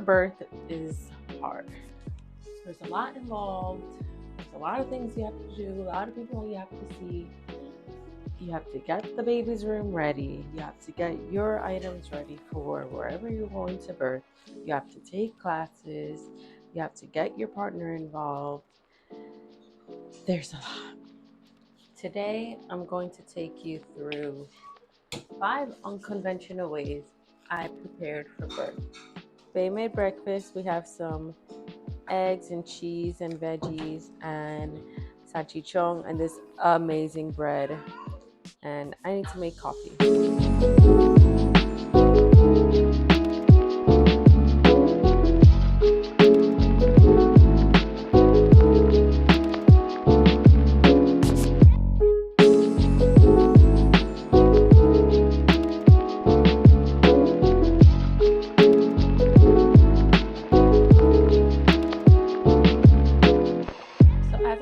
Birth is hard. There's a lot involved. There's a lot of things you have to do, a lot of people you have to see. You have to get the baby's room ready. You have to get your items ready for wherever you're going to birth. You have to take classes. You have to get your partner involved. There's a lot. Today, I'm going to take you through 5 unconventional ways I prepared for birth. They made breakfast. We have some eggs and cheese and veggies and salchichon and this amazing bread. And I need to make coffee.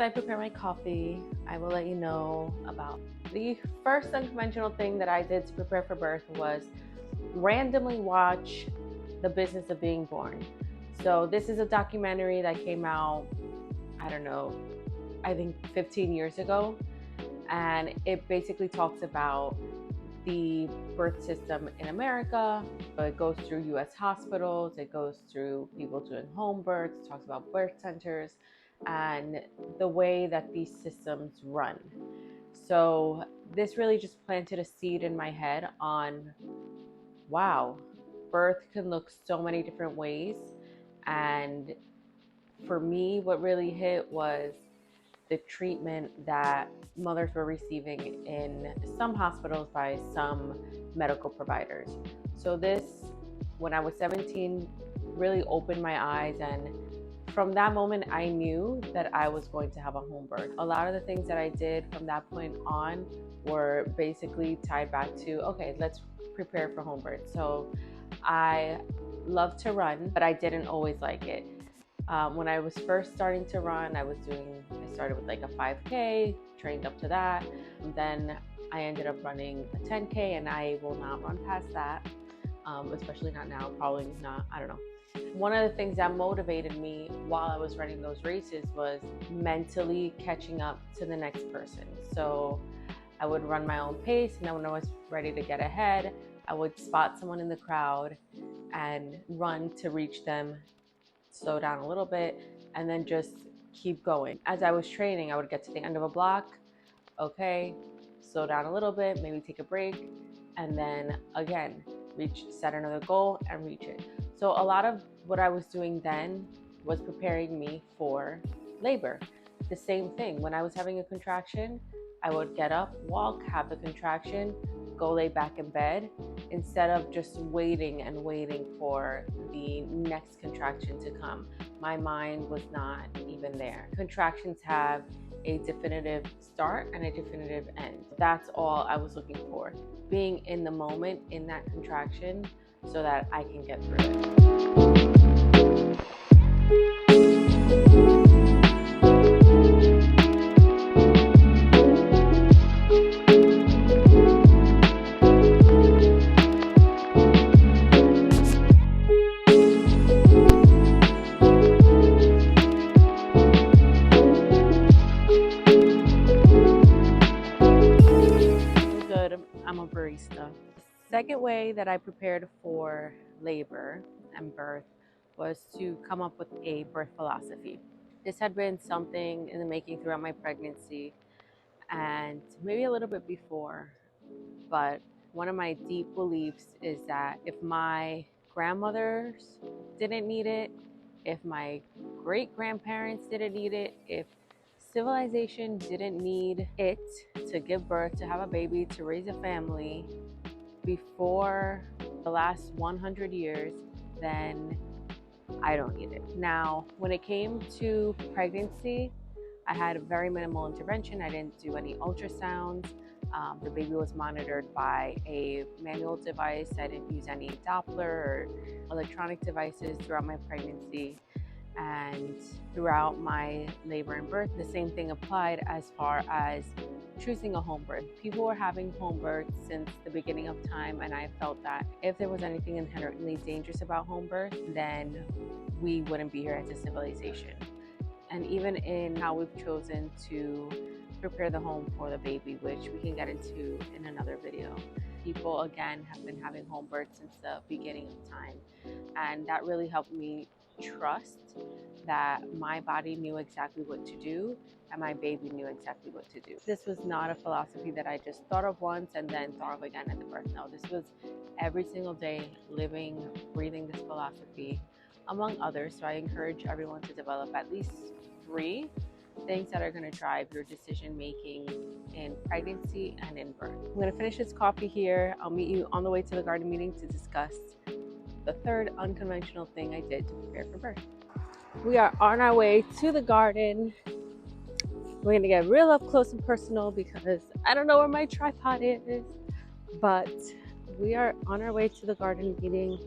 I prepare my coffee, I will let you know about the first unconventional thing that I did to prepare for birth was randomly watch The Business of Being Born. So this is a documentary that came out, I think 15 years ago. And it basically talks about the birth system in America. It goes through US hospitals, it goes through people doing home births, talks about birth centers, and the way that these systems run. So this really just planted a seed in my head on, wow, birth can look so many different ways. And for me, what really hit was the treatment that mothers were receiving in some hospitals by some medical providers. So this, when I was 17, really opened my eyes, and from that moment, I knew that I was going to have a home birth. A lot of the things that I did from that point on were basically tied back to, okay, let's prepare for home birth. So I love to run, but I didn't always like it. When I was first starting to run, I started with like a 5K, trained up to that. And then I ended up running a 10K, and I will not run past that, especially not now, probably not, I don't know. One of the things that motivated me while I was running those races was mentally catching up to the next person. So I would run my own pace, and then when I was ready to get ahead, I would spot someone in the crowd and run to reach them, slow down a little bit, and then just keep going. As I was training, I would get to the end of a block, okay, slow down a little bit, maybe take a break, and then again, set another goal and reach it. So a lot of what I was doing then was preparing me for labor. The same thing, when I was having a contraction, I would get up, walk, have the contraction, go lay back in bed, instead of just waiting for the next contraction to come. My mind was not even there. Contractions have a definitive start and a definitive end. That's all I was looking for, being in the moment in that contraction so that I can get through it. I'm a barista. The second way that I prepared for labor and birth was to come up with a birth philosophy. This had been something in the making throughout my pregnancy and maybe a little bit before, but one of my deep beliefs is that if my grandmothers didn't need it, if my great-grandparents didn't need it, if civilization didn't need it to give birth, to have a baby, to raise a family before the last 100 years, then I don't need it. Now, when it came to pregnancy, I had a very minimal intervention. I didn't do any ultrasounds. The baby was monitored by a manual device. I didn't use any Doppler or electronic devices throughout my pregnancy. And throughout my labor and birth, the same thing applied as far as choosing a home birth. People were having home births since the beginning of time, and I felt that if there was anything inherently dangerous about home birth, then we wouldn't be here as a civilization. And even in how we've chosen to prepare the home for the baby, which we can get into in another video. People, again, have been having home births since the beginning of time. And that really helped me trust that my body knew exactly what to do and my baby knew exactly what to do. This was not a philosophy that I just thought of once and then thought of again at the birth. No, this was every single day, living, breathing this philosophy, among others. So I encourage everyone to develop at least 3 things that are going to drive your decision making in pregnancy and in birth. I'm going to finish this coffee here. I'll meet you on the way to the garden meeting to discuss the 3rd unconventional thing I did to prepare for birth. We are on our way to the garden. We're going to get real up close and personal because I don't know where my tripod is, but we are on our way to the garden meeting.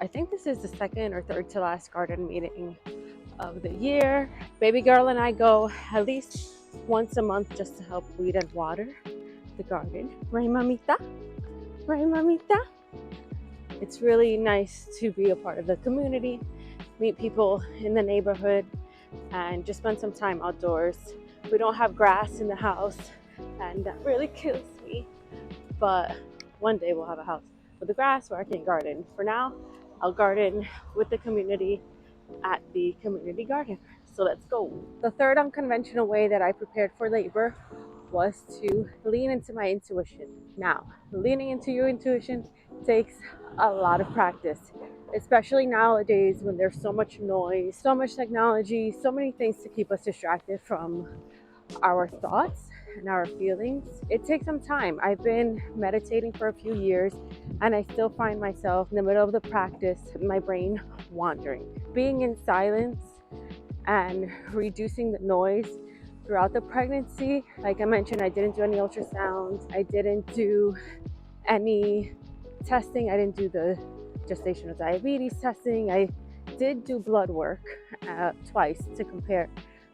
I think this is the 2nd or 3rd to last garden meeting of the year. Baby girl and I go at least once a month just to help weed and water the garden. Right, mamita? Right, mamita? It's really nice to be a part of the community, meet people in the neighborhood, and just spend some time outdoors. We don't have grass in the house, and that really kills me. But one day we'll have a house with the grass where I can garden. For now, I'll garden with the community at the community garden. So let's go. The 3rd unconventional way that I prepared for labor was to lean into my intuition. Now, leaning into your intuition takes a lot of practice, especially nowadays when there's so much noise, so much technology, so many things to keep us distracted from our thoughts and our feelings. It takes some time. I've been meditating for a few years and I still find myself in the middle of the practice, my brain wandering. Being in silence and reducing the noise throughout the pregnancy. Like I mentioned, I didn't do any ultrasounds. I didn't do any testing. I didn't do the gestational diabetes testing. I did do blood work twice to compare,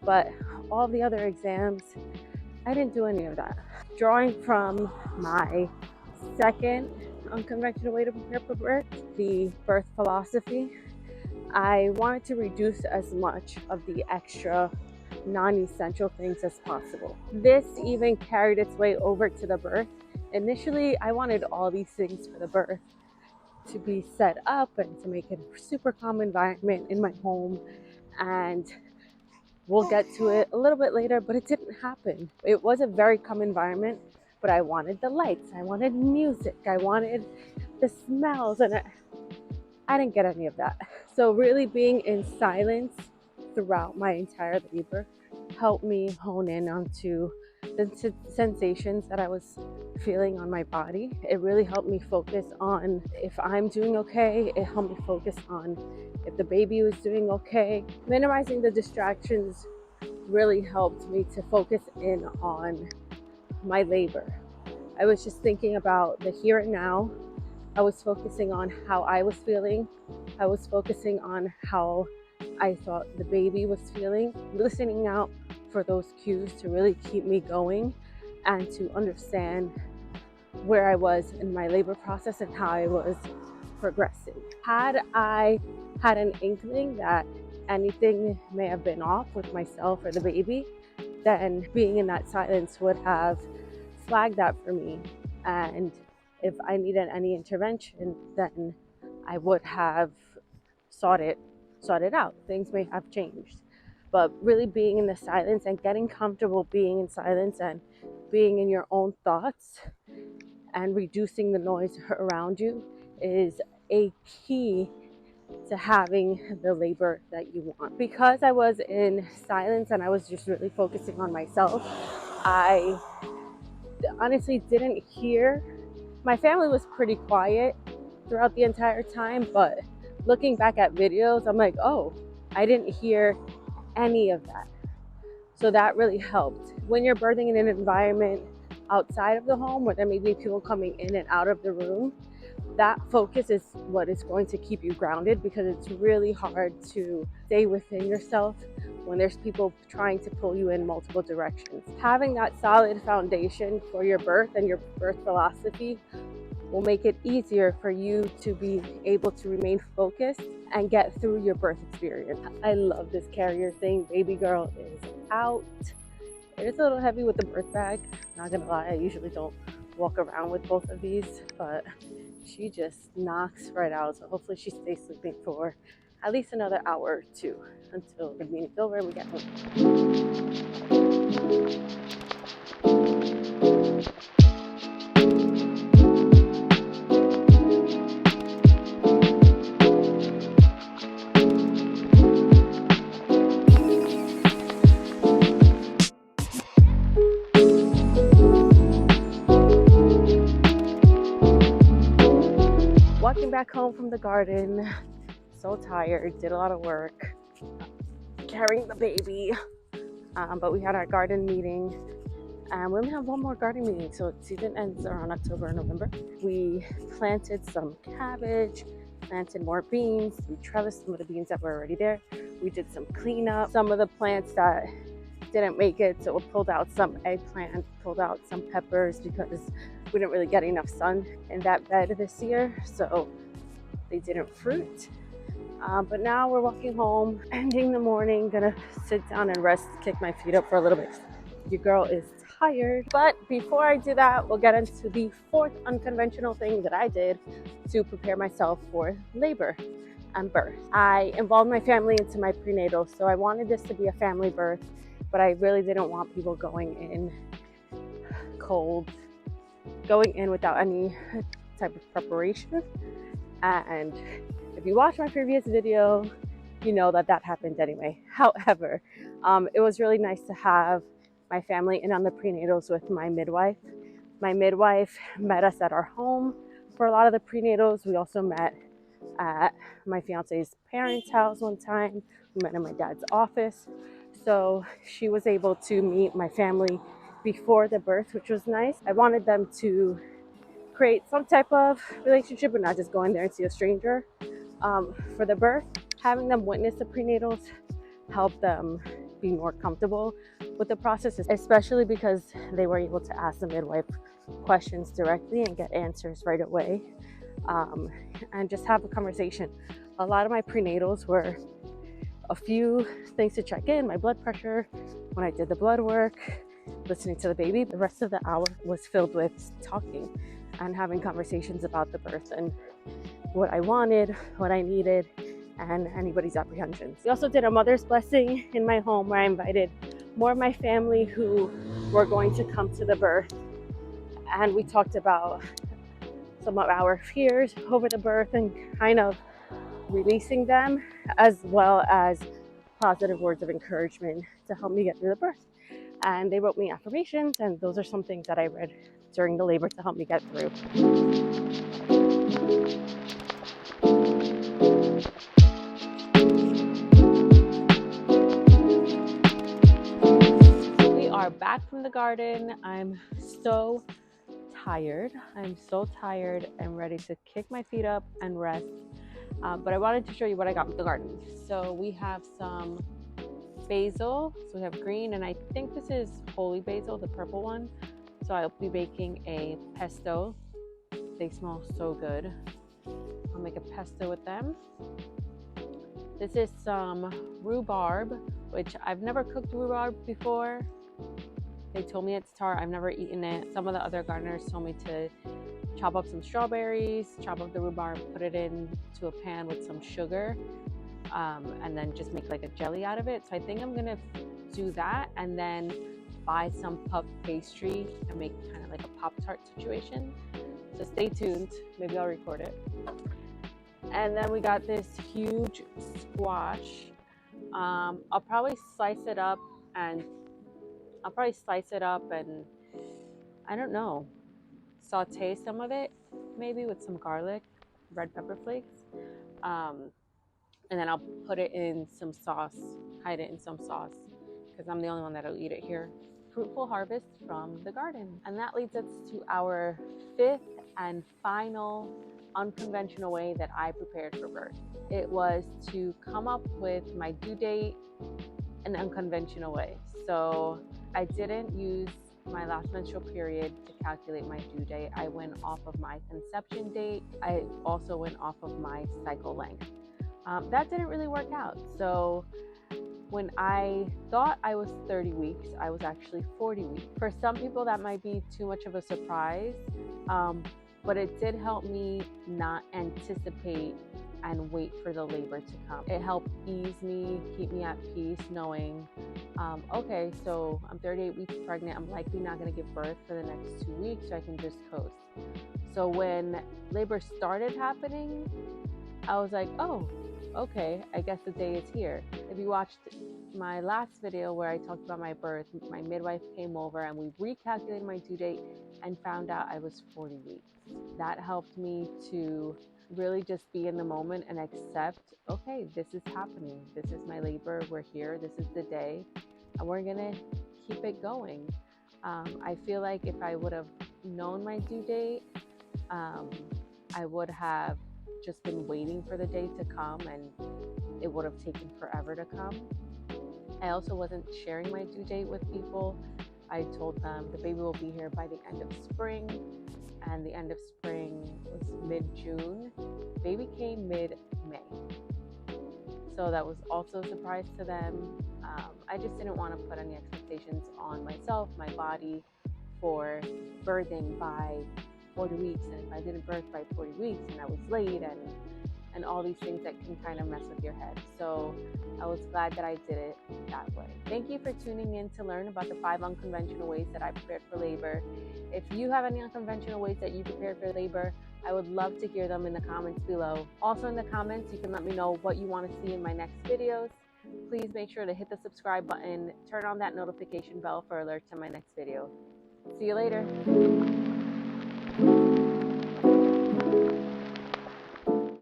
but all the other exams, I didn't do any of that. Drawing from my 2nd unconventional way to prepare for birth, the birth philosophy, I wanted to reduce as much of the extra non-essential things as possible. This even carried its way over to the birth. Initially, I wanted all these things for the birth to be set up and to make it a super calm environment in my home, and we'll get to it a little bit later, but it didn't happen. It was a very calm environment, but I wanted the lights, I wanted music, I wanted the smells, and I didn't get any of that. So really being in silence throughout my entire labor helped me hone in onto the sensations that I was feeling on my body. It really helped me focus on if I'm doing okay. It helped me focus on if the baby was doing okay. Minimizing the distractions really helped me to focus in on my labor. I was just thinking about the here and now. I was focusing on how I was feeling. I was focusing on how I thought the baby was feeling, listening out for those cues to really keep me going and to understand where I was in my labor process and how I was progressing. Had I had an inkling that anything may have been off with myself or the baby, then being in that silence would have flagged that for me. And if I needed any intervention, then I would have sought it out. Things may have changed. But really being in the silence and getting comfortable being in silence and being in your own thoughts and reducing the noise around you is a key to having the labor that you want. Because I was in silence and I was just really focusing on myself, I honestly didn't hear. My family was pretty quiet throughout the entire time, but looking back at videos, I'm like, oh, I didn't hear any of that. So that really helped. When you're birthing in an environment outside of the home where there may be people coming in and out of the room, that focus is what is going to keep you grounded, because it's really hard to stay within yourself when there's people trying to pull you in multiple directions. Having that solid foundation for your birth and your birth philosophy will make it easier for you to be able to remain focused and get through your birth experience. I love this carrier thing. Baby girl is out. It is a little heavy with the birth bag. Not gonna lie, I usually don't walk around with both of these, but she just knocks right out. So hopefully she stays sleeping for at least another hour or two until the meeting's over and we get home. Walking back home from the garden, so tired, did a lot of work carrying the baby, but we had our garden meeting, and we only have one more garden meeting, so season ends around October and November. We planted some cabbage, planted more beans, we trellised some of the beans that were already there, we did some cleanup, some of the plants that didn't make it, so we pulled out some eggplant, pulled out some peppers, because we didn't really get enough sun in that bed this year, so they didn't fruit. But now we're walking home, ending the morning, gonna sit down and rest, kick my feet up for a little bit. Your girl is tired. But before I do that, we'll get into the fourth unconventional thing that I did to prepare myself for labor and birth. I involved my family into my prenatal, so I wanted this to be a family birth, but I really didn't want people going in cold, going in without any type of preparation. And if you watch my previous video, you know that happened anyway. However, it was really nice to have my family in on the prenatals with my midwife. My midwife met us at our home for a lot of the prenatals. We also met at my fiance's parents' house one time. We met in my dad's office. So she was able to meet my family before the birth, which was nice. I wanted them to create some type of relationship and not just go in there and see a stranger for the birth. Having them witness the prenatals helped them be more comfortable with the process, especially because they were able to ask the midwife questions directly and get answers right away, and just have a conversation. A lot of my prenatals were a few things to check in, my blood pressure, when I did the blood work, listening to the baby. The rest of the hour was filled with talking and having conversations about the birth and what I wanted, what I needed, and anybody's apprehensions. We also did a mother's blessing in my home where I invited more of my family who were going to come to the birth, and we talked about some of our fears over the birth and kind of releasing them, as well as positive words of encouragement to help me get through the birth. And they wrote me affirmations, and those are some things that I read during the labor to help me get through. We are back from the garden. I'm so tired. I'm so tired and ready to kick my feet up and rest. But I wanted to show you what I got with the garden. So we have some basil, so we have green, and I think this is holy basil, the purple one. So I'll be making a pesto. They smell so good. I'll make a pesto with them. This is some rhubarb, which I've never cooked rhubarb before. They told me it's tart. I've never eaten it. Some of the other gardeners told me to chop up some strawberries, chop up the rhubarb, put it into a pan with some sugar, and then just make like a jelly out of it. So I think I'm gonna do that and then buy some puff pastry and make kind of like a Pop-Tart situation. So stay tuned, maybe I'll record it. And then we got this huge squash. I'll probably slice it up and I don't know, saute some of it maybe with some garlic, red pepper flakes. and then I'll put it in some sauce, hide it in some sauce, because I'm the only one that'll eat it here. Fruitful harvest from the garden. And that leads us to our fifth and final unconventional way that I prepared for birth. It was to come up with my due date an unconventional way. So I didn't use my last menstrual period to calculate my due date. I went off of my conception date. I also went off of my cycle length. That didn't really work out. So when I thought I was 30 weeks, I was actually 40 weeks. For some people, that might be too much of a surprise, but it did help me not anticipate and wait for the labor to come. It helped ease me, keep me at peace, knowing, okay, so I'm 38 weeks pregnant. I'm likely not going to give birth for the next 2 weeks, so I can just coast. So when labor started happening, I was like, oh, okay, I guess the day is here. If you watched my last video where I talked about my birth, my midwife came over and we recalculated my due date and found out I was 40 weeks. That helped me to really just be in the moment and accept, okay, this is happening. This is my labor. We're here. This is the day. And we're going to keep it going. I feel like if I would have known my due date, I would have just been waiting for the day to come, and it would have taken forever to come. I also wasn't sharing my due date with people. I told them the baby will be here by the end of spring, and the end of spring was mid-June. Baby came mid-May. So that was also a surprise to them. I just didn't want to put any expectations on myself, my body, for birthing by 40 weeks, and if I didn't birth by 40 weeks and I was late, and all these things that can kind of mess with your head. So I was glad that I did it that way. Thank you for tuning in to learn about the 5 unconventional ways that I prepared for labor. If you have any unconventional ways that you prepared for labor, I would love to hear them in the comments below. Also in the comments, you can let me know what you want to see in my next videos. Please make sure to hit the subscribe button, turn on that notification bell for alerts to my next video. See you later.